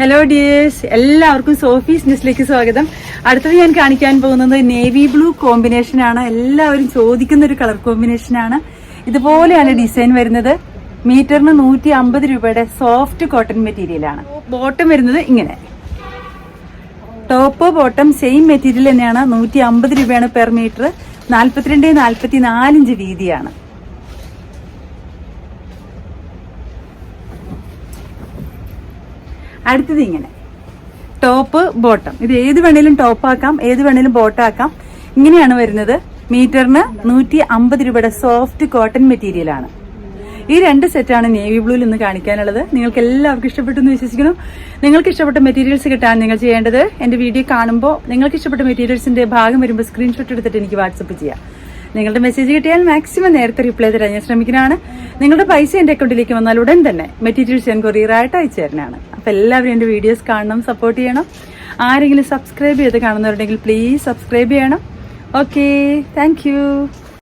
Hello dears, എല്ലാവർക്കും Sophie's ന്യൂസിലേക്ക് സ്വാഗതം. അടുത്തത് ഞാൻ കാണിക്കാൻ പോകുന്നത് നേവി ബ്ലൂ കോമ്പിനേഷൻ ആണ്. എല്ലാവരും ചോദിക്കുന്ന ഒരു കളർ കോമ്പിനേഷൻ ആണ്. ഇതുപോലെയാണ് ഡിസൈൻ വരുന്നത്. മീറ്ററിന് 150 രൂപയുടെ സോഫ്റ്റ് കോട്ടൺ മെറ്റീരിയൽ ആണ്. ബോട്ടം വരുന്നത് ഇങ്ങനെ, ടോപ്പ് ബോട്ടം സെയിം മെറ്റീരിയൽ തന്നെയാണ്. 150 രൂപയാണ് പെർ മീറ്റർ. 42-44 ഇഞ്ച് വീതിയാണ്. അടുത്തത് ഇങ്ങനെ, ടോപ്പ് ബോട്ടം. ഇത് ഏത് വേണേലും ടോപ്പ് ആക്കാം, ഏത് വേണേലും ബോട്ടം ആക്കാം. ഇങ്ങനെയാണ് വരുന്നത്. മീറ്ററിന് 150 രൂപയുടെ സോഫ്റ്റ് കോട്ടൺ മെറ്റീരിയൽ ആണ്. ഈ രണ്ട് സെറ്റാണ് നേവി ബ്ലൂവിൽ ഇന്ന് കാണിക്കാനുള്ളത്. നിങ്ങൾക്ക് എല്ലാവർക്കും ഇഷ്ടപ്പെട്ടു എന്ന് വിശ്വസിക്കുന്നു. നിങ്ങൾക്ക് ഇഷ്ടപ്പെട്ട മെറ്റീരിയൽസ് കിട്ടാൻ നിങ്ങൾ ചെയ്യേണ്ടത്, എന്റെ വീഡിയോ കാണുമ്പോൾ നിങ്ങൾക്ക് ഇഷ്ടപ്പെട്ട മെറ്റീരിയൽസിന്റെ ഭാഗം വരുമ്പോൾ സ്ക്രീൻഷോട്ട് എടുത്തിട്ട് എനിക്ക് വാട്സപ്പ് ചെയ്യാം. നിങ്ങളുടെ മെസ്സേജ് കിട്ടിയാൽ മാക്സിമം നേരത്തെ റിപ്ലൈ തരാൻ ഞാൻ ശ്രമിക്കുന്നതാണ്. നിങ്ങളുടെ പൈസ എന്റെ അക്കൗണ്ടിലേക്ക് വന്നാൽ ഉടൻ തന്നെ മെറ്റീരിയൽസ് ഞാൻ കൊറിയറായിട്ട് അയച്ചു തരുന്നതാണ്. അപ്പൊ എല്ലാവരും എന്റെ വീഡിയോസ് കാണണം, സപ്പോർട്ട് ചെയ്യണം. ആരെങ്കിലും സബ്സ്ക്രൈബ് ചെയ്ത് കാണുന്നവരുണ്ടെങ്കിൽ പ്ലീസ് സബ്സ്ക്രൈബ് ചെയ്യണം. Okay, thank you.